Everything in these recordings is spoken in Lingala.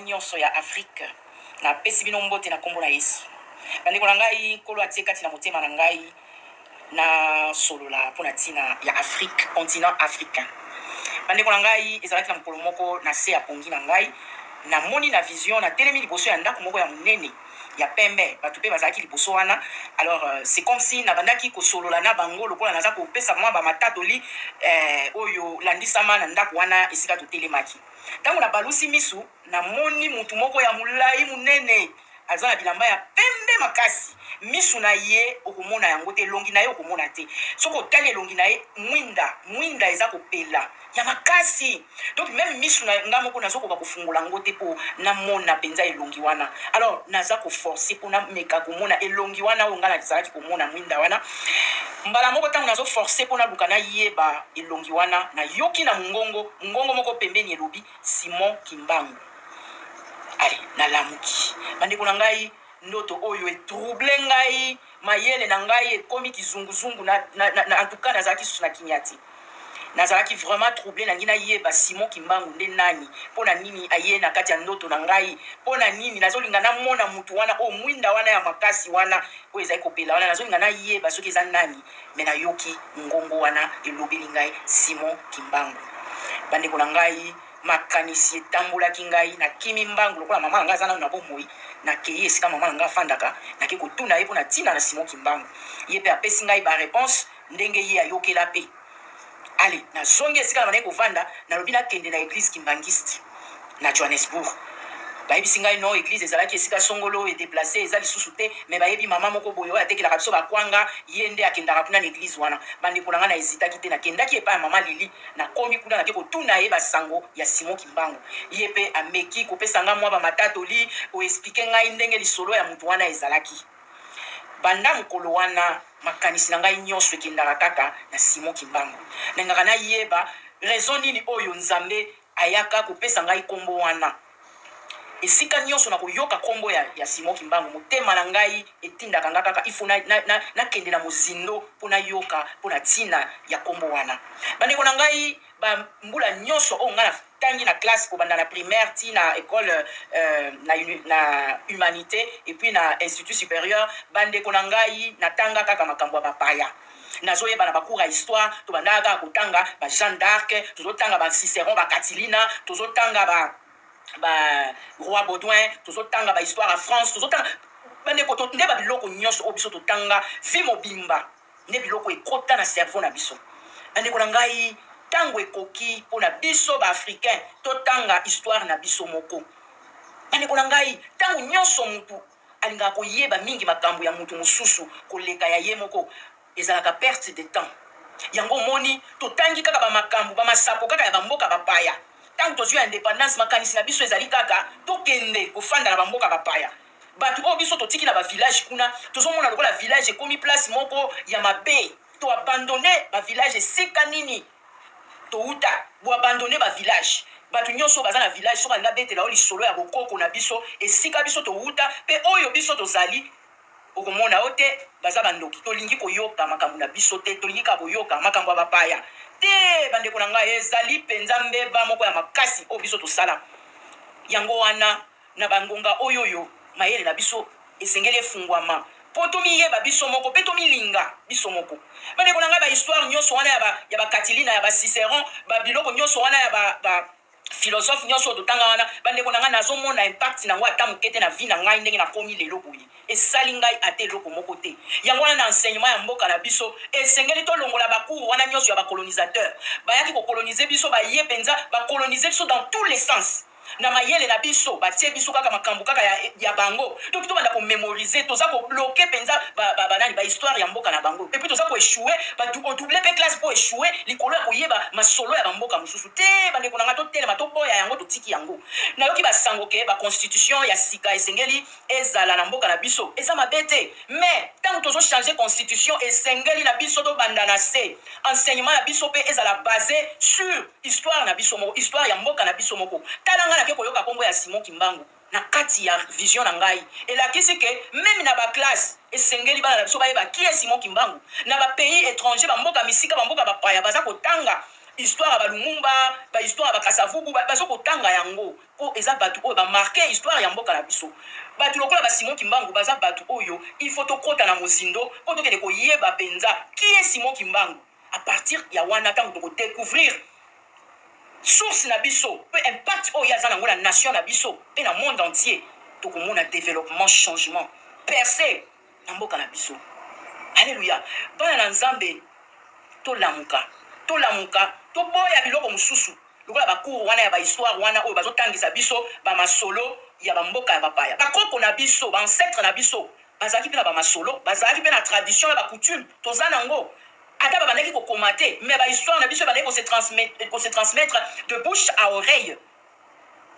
nyonso ya Afrique na pesi bino mbote na kombo na Yesu. Bandeko na ngai kolo atie kati na motema na ngai na solola pona tina ya Afrique, continent africain. Bandeko na ngai ezalaki na mokolo moko na se ya pongi na ngai na moni na vision na telemi liboso ya ndako moko ya munene ya pembe batu pe bazalaki liboso wana. Alors c'est comme si na bandaki ko solola na bango lokola naza ko pesa mwa ba matatoli oyo landisama na ndako wana esika to telemaki. Tango na balusi misu na moni mutu moko ya mulai munene azana bilamba ya pembe makasi misu na ye okomona yango te longi na ye okomona te soko tali longi na ye mwinda eza kopela ya makasi. Donc même misu na nga moko nazo ko bakufungula ngo te po na mona penza elongi wana. Alors naza ko forcer po na meka komona elongi wana o ngala zaki komona mwinda wana mbala moko tango nazo forcer po na lukana yeba elongi wana na yoki na ngongo moko pembeni elobi Simon Kimbangu. Allez, na lamuki. Bandeko na ngai ndoto oyo etrouble ngai mayele na ngai ekomi kizunguzungu na en tout cas nazalaki susu na kinyati. Nazalaki vraiment troublé na ngina yeba Simon Kimbangu nde nani pona nini aye na kati ya ndoto na ngai pona nini nazolinga na mona mutu wana o mwinda wana ya makasi wana o ezai kopela wana nazolinga na yeba soki eza nani mena yoki ngongo wana elobeli ngai Simon Kimbangu. Bandeko na ngai makanisi etambolaki ngai na kimi mbangu lokola mama nga zana na bomoi na kei esika mama nga fandaka na ke kotuna ye pona tina na Simon Kimbangu ye pe apesi ngai ba réponse ndenge ye ayokela pe. Allez, na zongi esika na bana kovanda na lobi na kende na église Kimbangiste na Johannesburg. Bayebi ngai no église ezalaki esika songolo et déplacé ezali susu te mais bayebi mama moko boyo atekela biso bakwanga yende akendaka kuna na église wana. Bandeko na nga na hésitaki te na kendaki epa ya mama Lili na komi kuna na ke kotuna ye basango ya Simon Kimbangu. Ye pe ameki kopesa nga mwa ba matatoli o expliquer ngai ndenge lisolo ya mutu wana ezalaki. Banda mokolo wana makanisi na ngai nyonso ekendaka kaka na Simon Kimbangu. Na ngaka na yeba raison nini oyo Nzambe ayaka kopesa ngai kombo wana. Esika nyonso na koyoka kombo ya Simon Kimbangu motema na ngai etindaka nga kaka ifuna na kende na mozindo pona yoka pona tina ya kombo wana. Bandeko na ngai ba mbula nyonso o nga na tangi na classe ko banda na primaire ti na école na humanité et puis na institut supérieur bandeko na ngai na tanga kaka makambo ya bapaya. Nazoyeba na bakura histoire to bandaka kotanga ba Jeanne d'Arc tozotanga ba Cicéron ba Catilina tozotanga ba Roi Baudouin tozotanga ba histoire à France tozotanga bandeko to nde ba biloko nyonso o biso totanga vi mobimba nde biloko ekota na cerveau na biso. Bandeko na ngai tango ekoki pona biso ba africain totanga histoire na biso moko. Bandeko na ngai tango nyonso mutu alinga koyeba mingi makambo ya mutu mususu koleka ya ye moko ezalaka perte de temps. Yango moni totangi kaka ba makambo ba masapo kaka ya bamboka bapaya. Tango tozwi indépendance makanisi na biso ezali kaka tokende kofanda na bamboka bapaya. Batu o biso totiki na ba village kuna tozomona lokola village ekomi place moko ya mabe to abandonner ba village esika nini to uta bo abandonner ba village. Batu nyonso baza na village so balinga betela o lisolo ya bokoko na biso esika biso to uta pe oyo biso tozali okomona ote baza bandoki tolingi koyoka makambo na biso te tolingi ka koyoka makambo ya bapaya te. Bandeko na ngai ezali penza mbeba moko ya makasi o biso tosala yango wana na bangonga oyoyo mayele na biso esengeli efungwama po tomiyeba biso moko pe tomilinga biso moko. Bandeko na ngai ba histoire nyonso wana ya ba Catilina ya ba Cicéron ba biloko nyonso wana ya ba philosophe nyonso totanga wana bandeko na ngai nazomona impact nango ata mokete na vie na ngai ndenge nakomi lelo boye esali ngai ate eloko moko te. Yango wana na enseignement ya mboka na biso esengeli tolongola bakuru wana nyonso ya bacolonisateur bayaki kokolonize biso baye penza bakolonize biso dans tous les sens na mayele na biso batie biso kaka makambo kaka ya bango. Donc to banda ko mémoriser toza ko bloquer penza banani ba histoire ya mboka na bango et puis toza ko échouer ba doubler pe classe pour échouer likolo ya koyeba masolo ya mboka mususu te. Bandeko na nga to telema to boya yango to tiki yango na yoki ba sangoke ba constitution ya sika esengeli ezala na mboka na biso eza mabete mais tant tozo changer constitution esengeli na biso to banda na se enseignement ya biso pe ezala basé sur histoire na biso moko histoire ya mboka na biso moko. Talanga na ke koyoka kombo ya Simon Kimbangu na kati ya vision na ngai elakisi ke même na ba classe esengeli bana na biso bayeba ki est Simon Kimbangu na ba pays étranger ba mboka misika ba mboka bapaya baza kotanga histoire ba Lumumba ba histoire ba Kasavubu bazo kotanga yango po eza batu oyo ba marquer histoire ya mboka na biso batu lokola ba Simon Kimbangu baza batu oyo il faut tokota na mozindo po tokende koyeba penza qui est Simon Kimbangu à partir ya wana tango toko découvrir source na biso peu impact oyo aza nango na nation na biso pe na monde entier tokomona développement changement percé na mboka na biso. Alléluia. Bana na Nzambe tolamuka toboya biloko mususu lokola bacours wana ya bahistoire wana oyo bazotangisa biso bamasolo ya bamboka ya bapaya bakoko na biso baancetre na biso bazalaki mpe na bamasolo bazalaki mpe na tradition na bacoutume toza nango ata babandaki kokoma te mais bahistoire na biso ebandaki kose transmettre de bouche à oreille.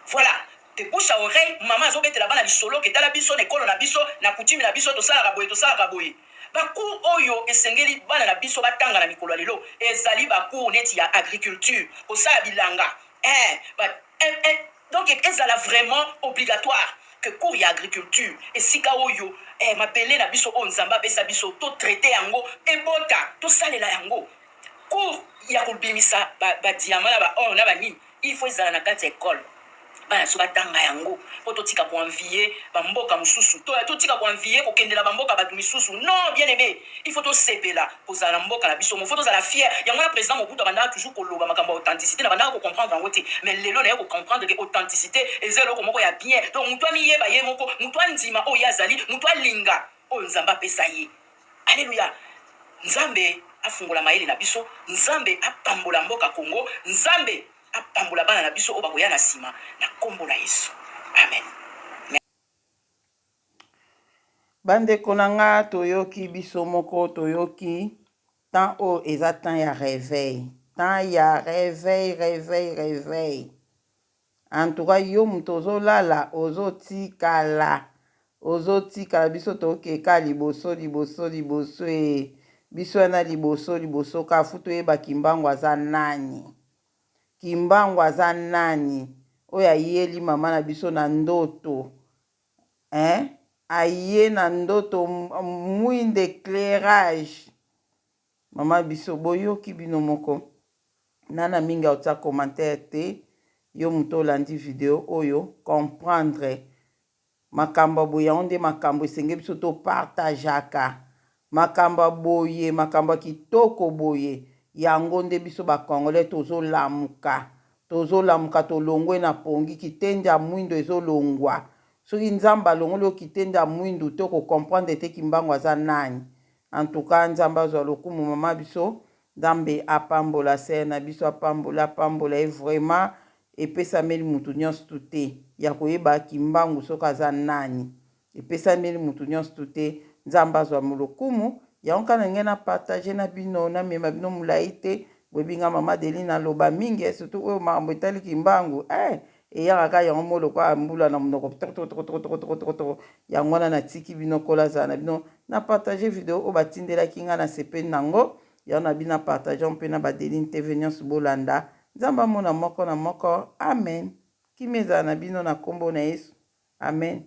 Voilà, de bouche à oreille mama azobetela bana lisolo ketala biso na ekolo na biso na coutume na biso tosalaka boye bacours oyo esengeli bana na biso batanga na mikolo lelo ezali bacours neti ya agriculture kosala bilanga donc ezala vraiment obligatoire que cours ya agriculture esika oyo mabele na biso oyo Nzambe apesa biso to traiter yango ebota tosalela yango cours ya kobimisa badiama na baor na banini il faut ezala na kati ya ekole bana so batanga yango po totika koenvier bamboka mosusu totika koenvier kokendela bamboka bato misusu non bien aimé il faut tosepela kozala na mboka na biso mo faut tozala fier yango na président Mobutu abandaka toujours koloba makambo ya authenticité na bandaka kocomprendre yango te mais lelo naye kocomprendre ke authenticité eza eloko moko ya bien donc moto amiyeba ye moko moto andima oyo azali moto alinga oyo Nzambe apesa ye. Alléluia. Nzambe afungola mayele na biso, Nzambe apambola mboka Congo, Nzambe apambola bana na biso oyo bakoya na nsima na kombo na Yesu. Amen. Bandeko na nga toyoki biso moko toyoki temps oyo eza temps ya réveil, temps ya réveil. En tout cas yo moto ozolala ozotikala biso tokeka liboso biso wana liboso ka fu toyeba Kimbangu aza nani. Kimbangu aza nani oyo ayeli mama na biso na ndoto aye na ndoto mwinde d'éclairage mama biso boyoki bino moko nana mingi aotia commentaire te yo moto olandi video oyo comprendre makambo boye yango nde makambo esenge biso topartageaka makambo boye makambo kitoko boye yango nde biso bakongolais tozolamuka tolongwe na pongi kitende ya mwindo ezolongwa soki Nzambe alongoli yo kitende ya mwindu te okokomprendre te Kimbangu aza nani. En tout cas Nzambe azwa lokumu mama biso Nzambe apambola ser na biso apambola ye vraiment epesameli mutu nyonso te ya koyeba Kimbangu soki aza nani epesameli mutu nyonso te Nzambe azwa lokumu yango kana nge na partage na bino na mema bino mulai te bwebinga mama Deline aloba mingi surtout oyo makambo etali Kimbangu eyaka kaka yango moloko ambula na monoko yango wana natiki bino kolazala na bino na partage video oyo batindelaki nga na sepeni nango yango na bino na partage mpe na Deline TV nyonso bolanda Nzambe amona moko na moko amen kimi ezala na bino na kombo na Yesu amen.